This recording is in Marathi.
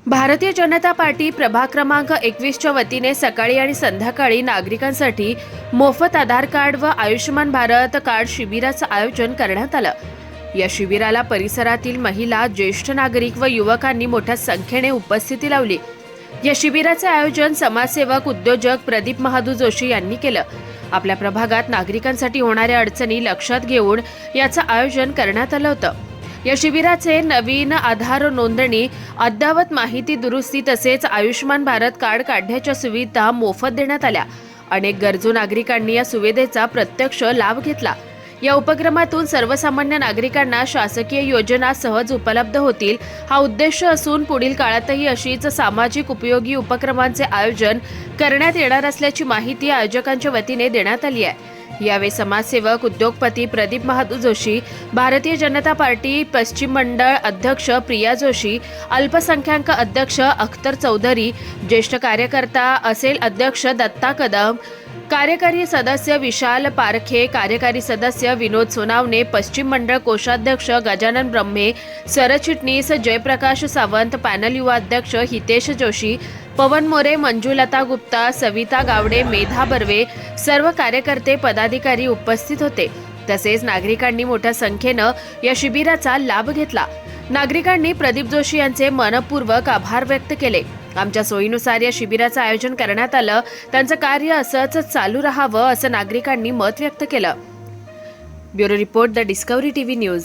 भारतीय जनता पार्टी प्रभाग क्रमांक 21च्या वतीने सकाळी आणि संध्याकाळी नागरिकांसाठी मोफत आधार कार्ड व आयुष्यमान भारत कार्ड शिबिराचं आयोजन करण्यात आलं। या शिबिराला परिसरातील महिला, ज्येष्ठ नागरिक व युवकांनी मोठ्या संख्येने उपस्थिती लावली। या शिबिराचे आयोजन समाजसेवक उद्योजक प्रदीप महादू जोशी यांनी केलं। आपल्या प्रभागात नागरिकांसाठी होणाऱ्या अडचणी लक्षात घेऊन याचं आयोजन करण्यात आलं होतं। या शिबिराचे नवीन आधार नोंदणी, अद्ययावत माहिती दुरुस्ती तसेच आयुष्यमान भारत कार्ड काढण्याच्या सुविधा मोफत देण्यात आल्या। अनेक गरजू नागरिकांनी या सुविधेचा प्रत्यक्ष लाभ घेतला। या उपक्रमातून सर्वसामान्य नागरिकांना शासकीय योजना सहज उपलब्ध होतील हा उद्देश असून पुढील काळातही अशीच सामाजिक उपयोगी उपक्रमांचे आयोजन करण्यात येणार असल्याची माहिती आयोजकांच्या वतीने देण्यात आली आहे। यावेळी समाजसेवक उद्योगपती प्रदीप महादू जोशी, भारतीय जनता पार्टी पश्चिम मंडळ अध्यक्ष प्रिया जोशी, अल्पसंख्याक अध्यक्ष अख्तर चौधरी, ज्येष्ठ कार्यकर्ता असेल अध्यक्ष दत्ता कदम, कार्यकारी सदस्य विशाल पारखे, कार्यकारी सदस्य विनोद सोनावणे, पश्चिम मंडळ कोषाध्यक्ष गजानन ब्रह्मे, सरचिटणीस जयप्रकाश सावंत, पॅनल युवा अध्यक्ष हितेश जोशी, पवन मोरे, मंजुलता गुप्ता, सविता गावडे, मेधा बर्वे, सर्व कार्यकर्ते पदाधिकारी उपस्थित होते। तसेच नागरिकांनी मोठ्या संख्येनं या शिबिराचा लाभ घेतला। नागरिकांनी प्रदीप जोशी यांचे मनपूर्वक आभार व्यक्त केले। आमच्या सोयीनुसार या शिबिराचं आयोजन करण्यात आलं, त्यांचं कार्य असंच चालू राहावं असं नागरिकांनी मत व्यक्त केलं। Bureau report, the discovery TV news.